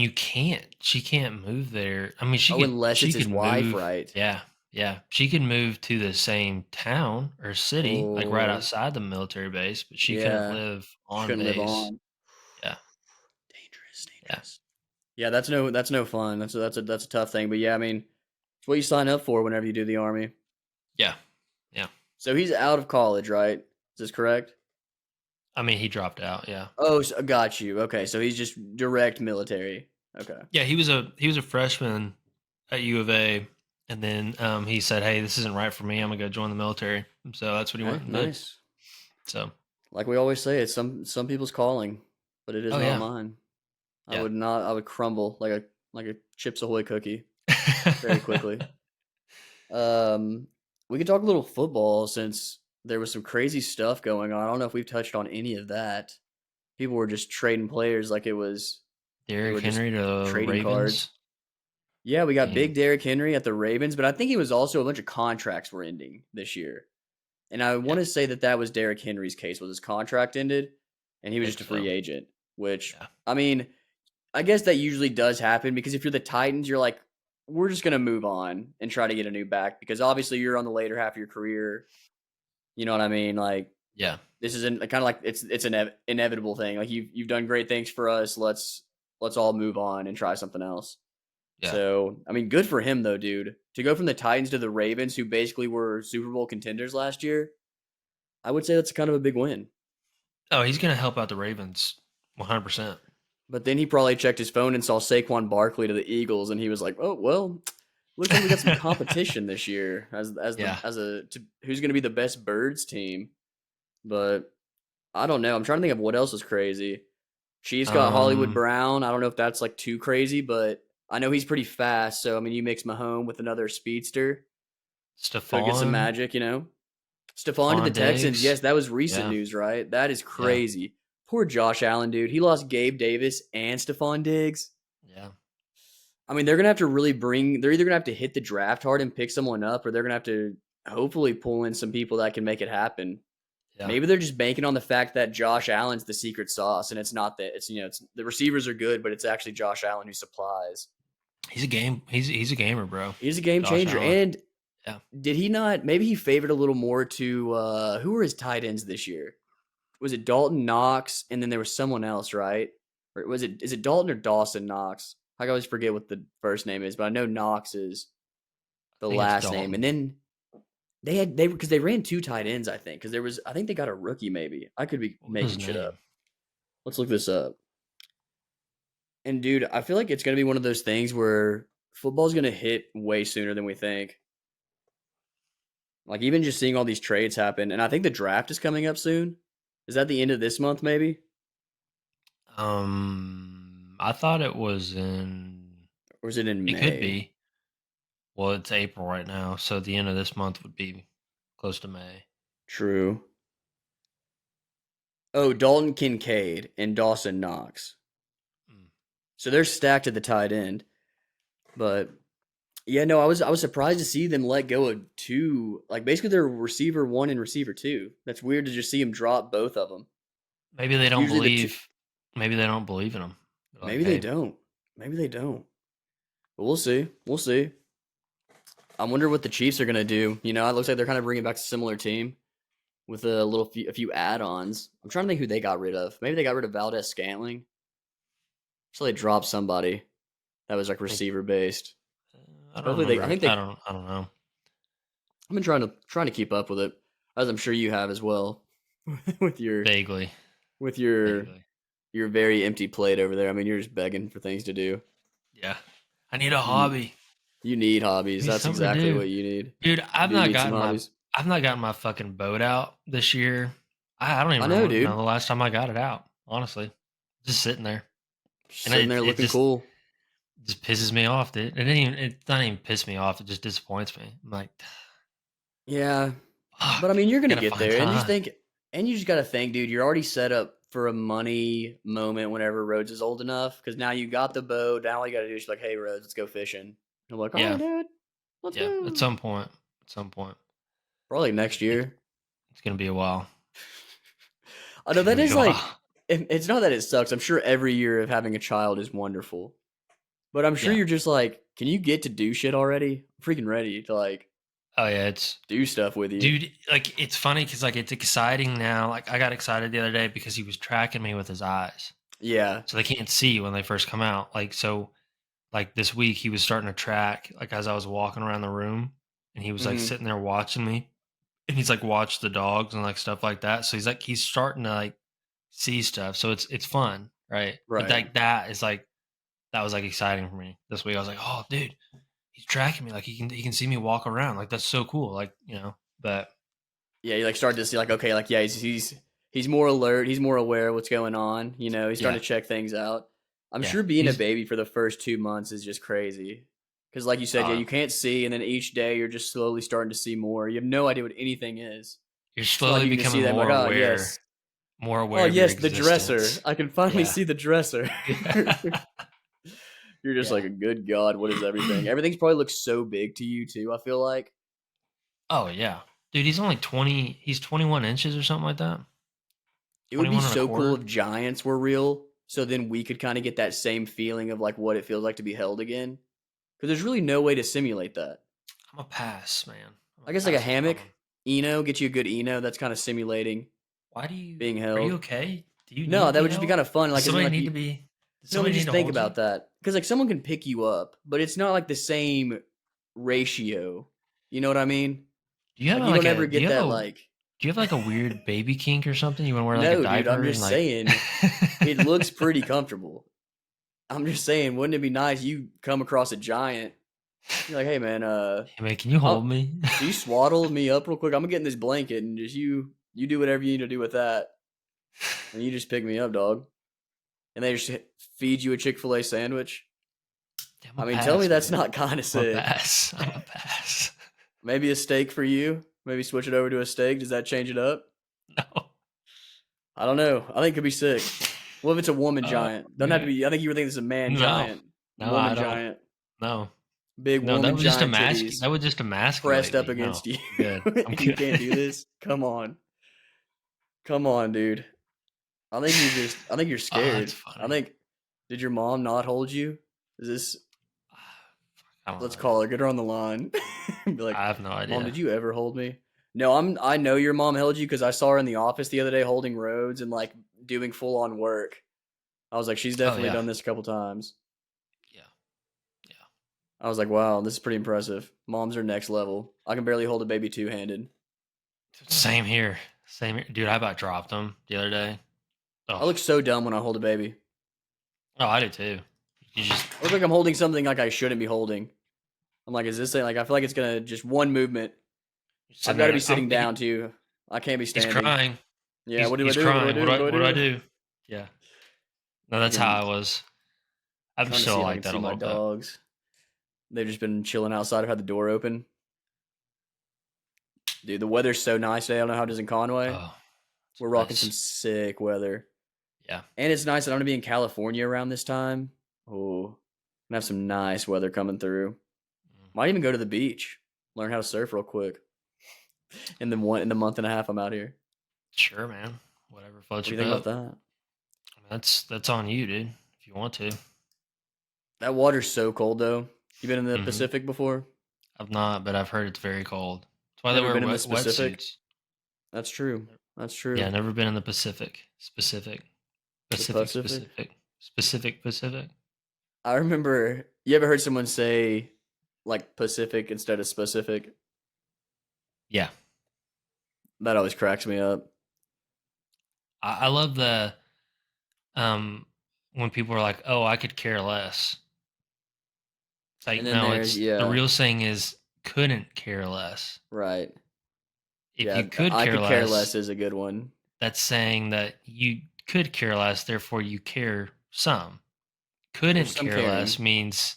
she can't move there. I mean, Oh, unless it's she his could wife, move. right? Yeah, yeah, she could move to the same town or city, like right Oh, outside the military base, but she couldn't yeah. live She on couldn't live base. on. Yeah, Dangerous, yeah, dangerous. Yeah, that's no fun. That's a tough thing. But yeah, I mean, it's what you sign up for whenever you do the army. yeah, yeah. So he's out of college, right? Is this correct? I mean, he dropped out. Yeah. Oh, so, got you. Okay, so he's just direct military. Okay. Yeah, he was a freshman at U of A, and then he said, "Hey, this isn't right for me. I'm gonna go join the military." So that's what he Okay, went and did. nice. So, Like we always say, it's some people's calling, but it is oh not yeah, mine. I yeah. would not. I would crumble like a Chips Ahoy cookie very quickly. Um, we could talk a little football since there was some crazy stuff going on. I don't know if we've touched on any of that. People were just trading players like they Derrick were just Henry to trading cards. Ravens. Yeah, we I got big mean, Derrick Henry at the Ravens, but I think it was also a bunch of contracts were ending this year. And I yeah, want to say that that was Derrick Henry's case, was his contract ended, and he I was think just a so. free agent. Which, Yeah, I mean, I guess that usually does happen because if you're the Titans, you're like, we're just gonna move on and try to get a new back because obviously you're on the later half of your career. You know what I mean? Like yeah, this is kind of like it's an inevitable thing. Like you've done great things for us. Let's all move on and try something else. yeah. So I mean, good for him though, dude. To go from the Titans to the Ravens, who basically were Super Bowl contenders last year, I would say that's kind of a big win. Oh, he's gonna help out the Ravens 100%. But then he probably checked his phone and saw Saquon Barkley to the Eagles, and he was like, "Oh well, looks like we got some competition this year Yeah. who's going to be the best birds team." But I don't know. I'm trying to think of what else is crazy. Chiefs got Hollywood Um, Brown. I don't know if that's like too crazy, but I know he's pretty fast. So I mean, you mix Mahomes with another speedster, could get some Stephon magic, you know. Stephon to the Stephon Texans. Diggs. Yes, that was recent Yeah, news, right? That is yeah, crazy. Poor Josh Allen, dude. He lost Gabe Davis and Stephon Diggs. yeah, I mean, they're gonna have to really bring. They're either gonna have to hit the draft hard and pick someone up, or they're gonna have to hopefully pull in some people that can make it happen. yeah. Maybe they're just banking on the fact that Josh Allen's the secret sauce, and it's not that. It's the receivers are good, but it's actually Josh Allen who supplies. He's a gamer, bro. He's a game Josh changer. Allen. And Yeah. did he not? Maybe he favored a little more to who were his tight ends this year? Was it Dalton Knox, and then there was someone else, right? Or was it is it Dalton or Dawson Knox? I always forget what the first name is, but I know Knox is I the think it's last name. And Dalton. then because they ran 2 tight ends, I think. Because I think they got a rookie maybe. I could be What was his making shit name? up. Let's look this up. And dude, I feel like it's gonna be one of those things where football's gonna hit way sooner than we think. Like even just seeing all these trades happen, and I think the draft is coming up soon. Is that the end of this month, maybe? I thought it was in. Or is it in It could May? be. Well, it's April right now, so the end of this month would be close to May. True. Oh, Dalton Kincaid and Dawson Knox. Mm. So they're stacked at the tight end. But yeah, no, I was surprised to see them let go of 2, like basically they're receiver 1 and receiver 2. That's weird to just see them drop both of them. Maybe they don't Usually the two, believe. Maybe they don't believe in him. They're like, maybe they hey, don't. Maybe they don't. But we'll see. We'll see. I wonder what the Chiefs are gonna do. You know, it looks like they're kind of bringing back a similar team with a few add-ons. I'm trying to think who they got rid of. Maybe they got rid of Valdez Scantling. So they dropped somebody that was like they, receiver based. I don't Hopefully they. I remember. think they. I don't know. I've been trying to keep up with it, as I'm sure you have as well, with your Vaguely, with your vaguely. your very empty plate over there. I mean, you're just begging for things to do. Yeah, I need a You hobby. you need hobbies. Give me That's something to exactly do, what you need. dude. You do need some hobbies. I've not gotten my fucking boat out this year. I don't I even know, know dude. the last time I got it out. Honestly, just sitting there, Just and sitting there it looking cool. just pisses me off, dude. It's not even piss me off. It just disappoints me. I'm like, Yeah, but I fuck, mean, you're gonna gotta get find there, time. and you just gotta think, dude. You're already set up for a money moment whenever Rhodes is old enough, because now you got the boat. Now all you gotta do is like, hey, Rhodes, let's go fishing. And I'm like, all right, Yeah, dude, let's yeah. go. At some point, Probably next it's year. it's gonna be a while. I It's know gonna that be is a like, while. it's not that it sucks. I'm sure every year of having a child is wonderful, but I'm sure Yeah. you're just like, can you get to do shit already? I'm freaking ready to like Oh yeah, it's do stuff with you. dude. Like it's funny because like it's exciting now. Like I got excited the other day because he was tracking me with his eyes, Yeah. so they can't see when they first come out. Like so, like this week he was starting to track like as I was walking around the room, and he was like Hmm. sitting there watching me, and he's like watched the dogs and like stuff like that. So he's starting to like see stuff. So it's fun, right? But Right. like that is like that was like exciting for me this week. I was like, oh, dude, he's tracking me. Like he can see me walk around. Like that's so cool. Like but Yeah. You like start to see like, okay, like yeah, he's more alert. He's more aware of what's going on. You know, he's yeah, starting to check things out. I'm yeah, sure being a he's baby for the first 2 months is just crazy. Because like you said, yeah, you can't see, and then each day you're just slowly starting to see more. You have no idea what anything is. you're So like slowly you can just see becoming them like, oh yes, more oh aware of your yes, the dresser. existence. I can finally Yeah. see the dresser. Yeah. You're just Yeah. like a good God. What is everything? Everything's probably looks so big to you too. I feel like Oh yeah. Dude, he's only 20, he's 21 inches or something like that. it would be 21 and a so cool quarter. if giants were real. So then we could kind of get that same feeling of like what it feels like to be held again. Because there's really no way to simulate that. I'm a pass, man. I'm I a guess like a pass on that hammock, one. get you a good that's kind of simulating being Are you held. okay? Do you need No, to that be would just be held? kind of fun. Does Like, 'cause then somebody like need you, to be does no, I mean, somebody need just to think hold you? about that. Because like someone can pick you up, but it's not like the same ratio. You know what I mean? Do you have Like you like don't a ever get that like, do you have like a weird baby kink or something? You want to wear like a no, dude, I'm diaper and just like saying it looks pretty comfortable. I'm just saying, wouldn't it be nice you come across a giant, you're like, hey man, Hey man, can you hold I'll, me? can you swaddle me up real quick? I'm gonna get in this blanket and just you do whatever you need to do with that, and you just pick me up, dog. And they just feed you a Chick-fil-A sandwich. Yeah, I'm a I mean, tell me pass, that's man. not kind of I'm a sick. pass. I'm a pass. Maybe a steak for you. Maybe switch it over to a steak. Does that change it up? No. I don't know. I think it could be sick. What if it's a woman Uh, giant? Doesn't have to yeah. be. I think you were thinking it's a man No. giant, No, woman I don't. giant, No. big No, that woman would just giant titties that would just pressed emasculate up me. No. against you. I'm good. I'm You good. can't do this. Come on, come on, dude. I think you're Oh, that's scared. I funny. think. Did your mom not hold you? Is this? I don't Let's know, dude. call her. Get her on the line. Be like, I have no Mom, idea. did you ever hold me? No, I know your mom held you because I saw her in the office the other day holding Rhodes and like doing full on work. I was like, she's Oh definitely yeah. done this a couple times. Yeah. I was like, wow, this is pretty impressive. Moms are next level. I can barely hold a baby two-handed. Same here. Same here. Dude, I about dropped them the other day. I Oh, look so dumb when I hold a baby. oh, I do too. You just I look like I'm holding something like I shouldn't be holding. I'm like, is this thing like I feel like it's gonna just one movement. you're I've sitting got to there be like, sitting down too. I can't be he's standing. crying. Yeah, what do I He's do? What do I crying. do? What do I What do I do? do? Yeah. No, that's how Freaking I was. I'm trying to still see if I like can that see a my little bit. dogs. They've just been chilling outside. I've had the door open. Dude, the weather's so nice today. I don't know how it is in Conway. Oh, it's We're rocking some nice. sick weather. Yeah. And it's nice that I'm gonna be in California around this time. Oh, gonna have some nice weather coming through. Mm. Might even go to the beach, learn how to surf real quick. In the month and a half I'm out here. Sure, man. Whatever What floats do you your think about boat. that? That's on you, dude. If you want to. That water's so cold though. You been in the Hmm. Pacific before? I've not, but I've heard it's very cold. That's why they Never wear been in the Pacific? wetsuits. That's true. That's Yeah, true. never been in the Pacific. The Pacific. Pacific. I remember. You ever heard someone say like Pacific instead of specific? Yeah, That always cracks me up. I love the um when people are like, "Oh, I could care less." It's like, And then no, there's it's the yeah, real saying is couldn't care less. right. If Yeah, you could I care could care less, less is a good one. that's saying that you could care less, therefore you care some. There's Couldn't some care less caring. means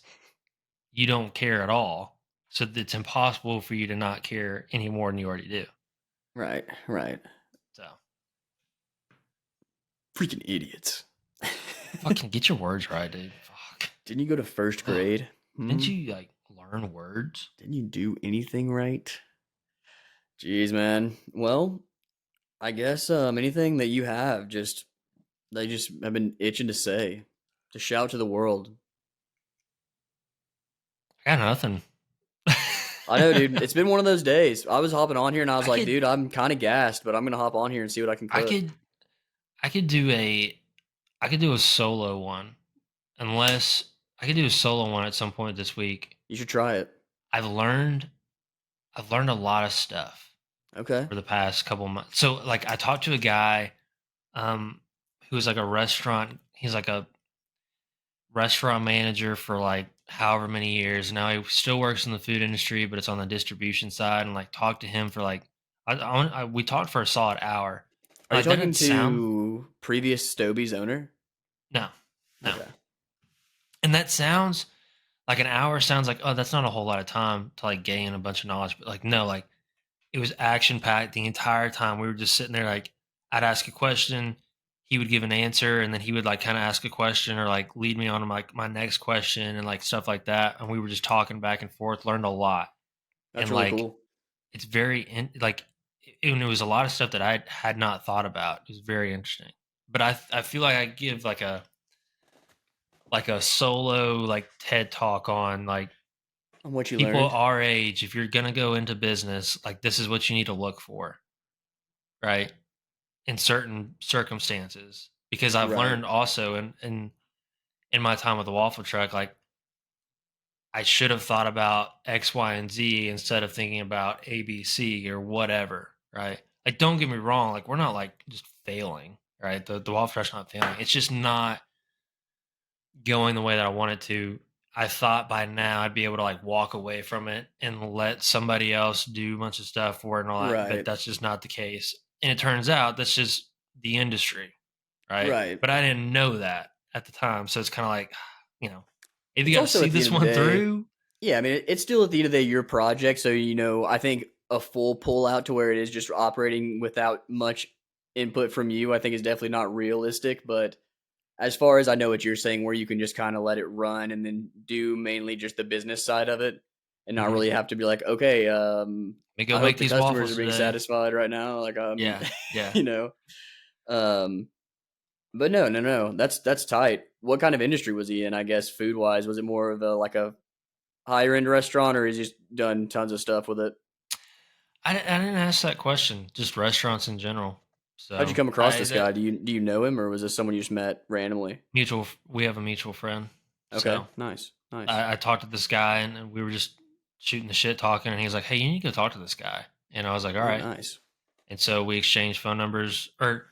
you don't care at all. So it's impossible for you to not care any more than you already do. Right, right. So Freaking idiots. fucking get your words right, dude. Fuck. Didn't you go to first grade? Didn't Hmm? you like learn words? Didn't you do anything right? Jeez, man. Well, I guess anything that you have just they just have been itching to say, to shout to the world. I got nothing. I know, dude. It's been one of those days. I was hopping on here and I was I like, could dude, I'm kind of gassed, but I'm gonna hop on here and see what I can I cook. could I could do a I could do a solo one. Unless I could do a solo one at some point this week. You should try it. I've learned I've learned a lot of stuff Okay. for the past couple months. So like I talked to a guy um who was like a restaurant he's like a restaurant manager for like however many years. Now he still works in the food industry, but it's on the distribution side. And like talked to him for like we talked for a solid hour. Are you Like that talking didn't sound to previous Stoby's owner? no, no. Okay. And that sounds like an hour sounds like oh that's not a whole lot of time to like gain a bunch of knowledge, but like no, like it was action packed the entire time. We were just sitting there like I'd ask a question, he would give an answer, and then he would like kind of ask a question or like lead me on to like my next question and like stuff like that. And we were just talking back and forth, learned a lot. That's And really like cool. it's very like and it was a lot of stuff that I had not thought about. It was very interesting. But I feel like I give like a solo like TED talk on like And what you people learned. our age, if you're gonna go into business, like this is what you need to look for, right? In certain circumstances. Because I've Right. learned also in my time with the waffle truck, like I should have thought about X, Y, and Z instead of thinking about A, B, C or whatever, right? Like don't get me wrong, like we're not like just failing, right? The waffle truck's not failing. It's just not going the way that I wanted to. I thought by now I'd be able to like walk away from it and let somebody else do a bunch of stuff for it and all that, but Right. that's just not the case. And it turns out that's just the industry, right? Right. But I didn't know that at the time, so it's kind of like, you know, either It's you got to also see at the end this of the one day. through. Yeah, I mean, it's still at the end of the day your project. So I think a full pull out to where it is just operating without much input from you, I think is definitely not realistic. But as far as I know what you're saying, where you can just kind of let it run and then do mainly just the business side of it and not Mhm. really have to be like, okay, Let me go I hope make the these customers are waffles being today. satisfied right now. Like, Yeah, yeah. you know, um, but no, no, no, that's tight. What kind of industry was he in? I guess food wise, was it more of a higher end restaurant, or he's just done tons of stuff with it? I didn't ask that question. Just restaurants in general. How'd you So come across I this that guy? Do you know him, or was this someone you just met randomly? mutual. We have a mutual friend. Okay. So Nice. Nice. I talked to this guy, and we were just shooting the shit, talking, and he was like, "Hey, you need to go talk to this guy." And I was like, "All Oh, right." nice. And so we exchanged phone numbers, or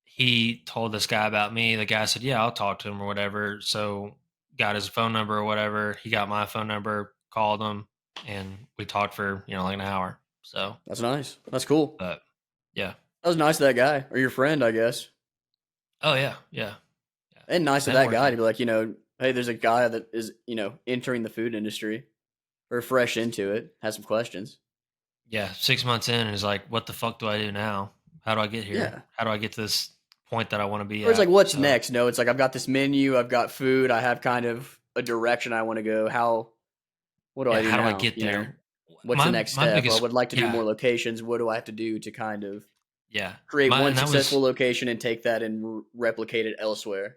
he told this guy about me. The guy said, "Yeah, I'll talk to him or whatever." So got his phone number or whatever. He got my phone number, called him, and we talked for like an hour. So, That's nice. That's cool. but yeah. That was nice of that guy or your friend, I guess. Oh yeah, yeah, yeah. And nice of that guy Networking. to be like, hey, there's a guy that is, entering the food industry or fresh into it, has some questions. Yeah, 6 months in, and he's like, "What the fuck do I do now? How do I get here? Yeah. How do I get to this point that I want to be Or it's like, at?" what's So next? No, it's like, I've got this menu, I've got food, I have kind of a direction I want to go. What do yeah, I do how do I now? get there? What's the next My step? Well, I biggest would like to do yeah more locations. What do I have to do to kind of yeah create my one and that was successful location and take that and replicate it elsewhere?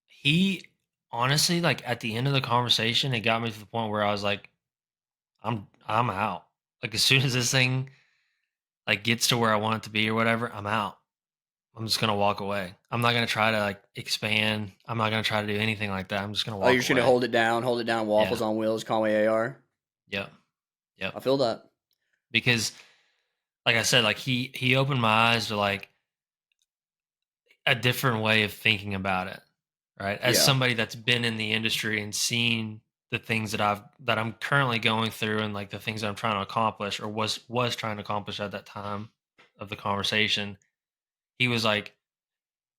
he honestly, like, at the end of the conversation, it got me to the point where I was like, I'm out. Like, as soon as this thing, like, gets to where I want it to be or whatever, I'm out. I'm just gonna walk away. I'm not gonna try to, like, expand. I'm not gonna try to do anything like that. I'm just gonna Oh, you're walk just gonna away. hold it down, Yeah. waffles on wheels, Conway AR. Yep. Yep. I feel that. Because, like I said, like, he opened my eyes to, like, a different way of thinking about it, right? As Yeah, somebody that's been in the industry and seen the things that I'm currently going through, and like the things that I'm trying to accomplish, or was trying to accomplish at that time of the conversation, he was like,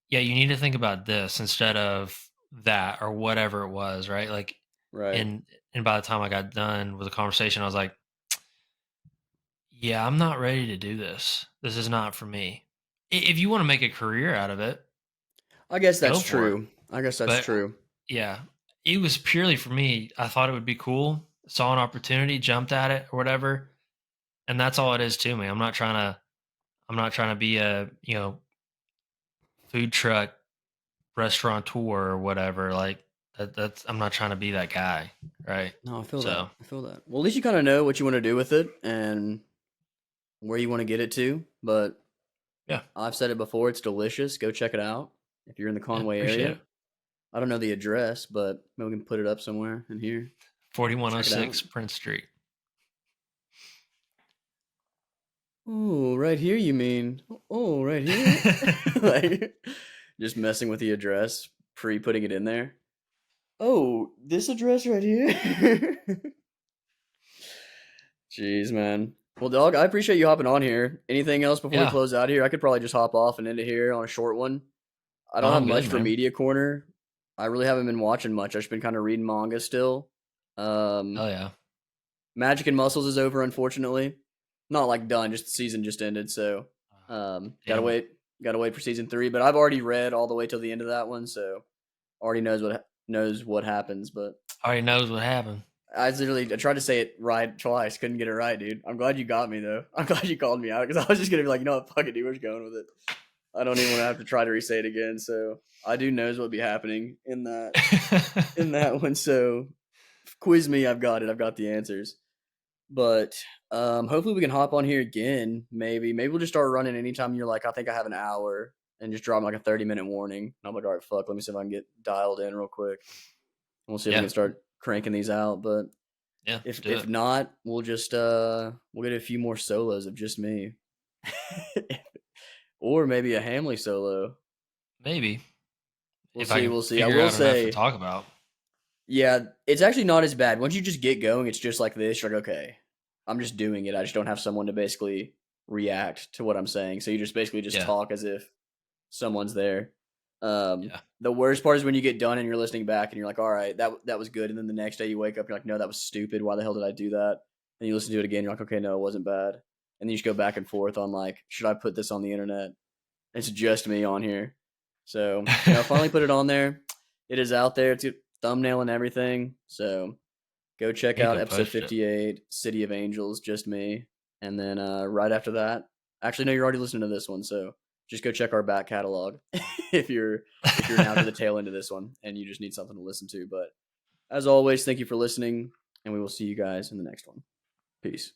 "Yeah, you need to think about this instead of that or whatever it was," right? Like, right. and by the time I got done with the conversation, I was like, "Yeah, I'm not ready to do this. This is not for me. If you want to make a career out of it, I guess go that's for it." true. I guess that's But true. yeah, it was purely for me. I thought it would be cool. Saw an opportunity, jumped at it or whatever, and that's all it is to me. I'm not trying to be a, food truck restaurateur or whatever. Like that's I'm not trying to be that guy, right? No, I feel that. So, I feel that. Well, at least you kind of know what you want to do with it and where you want to get it to. But yeah. I've said it before, it's delicious. Go check it out if you're in the Yeah, Conway appreciate area. it. I don't know the address, but maybe we can put it up somewhere in here. Check it out. 4106 Prince Street. Oh, right here, you mean? Oh, right here? Like, just messing with the address, pre putting it in there. Oh, this address right here? Jeez, man. Well, dog, I appreciate you hopping on here. Anything else before we Yeah. close out here? I could probably just hop off and into here on a short one. I No, don't have I'm good, much for man. Media Corner. I really haven't been watching much. I've just been kind of reading manga still. Oh yeah. Magic and Muscles is over, unfortunately. Not like done, just the season just ended, so gotta Damn it. wait for season 3. But I've already read all the way till the end of that one, so already knows what happens. But Already knows what happened. I tried to say it right twice, couldn't get it right, dude. I'm glad you got me though. I'm glad you called me out because I was just gonna be like, what, fuck it, dude, we're just going with it. I don't even want to have to try to re-say it again. So I do knows what'll be happening in that one. So quiz me, I've got it. I've got the answers. But hopefully we can hop on here again. Maybe we'll just start running anytime you're like, I think I have an hour, and just drop like a 30-minute warning. And I'm like, all right, fuck. Let me see if I can get dialed in real quick. And we'll see if we Yeah. can start cranking these out. But Yeah. if Do if it. not, we'll just we'll get a few more solos of just me, or maybe a Hamley solo. Maybe. We'll If I see. can We'll see. I figure will out enough to say, talk about. yeah, it's actually not as bad. Once you just get going, it's just like this. You're like, okay, I'm just doing it. I just don't have someone to basically react to what I'm saying. So you just basically just Yeah. talk as if someone's there. Yeah. The worst part is when you get done and you're listening back and you're like, all right, that was good. And then the next day you wake up, you're like, no, that was stupid. Why the hell did I do that? And you listen to it again, you're like, okay, no, it wasn't bad. And then you just go back and forth on like, should I put this on the internet? It's just me on here. So, finally put it on there. It is out there. It's a thumbnail and everything. So go check You out go episode post it. 58, City of Angels, just me. And then right after that, actually, no, you're already listening to this one. So just go check our back catalog if you're now to the tail end of this one and you just need something to listen to. But as always, thank you for listening, and we will see you guys in the next one. Peace.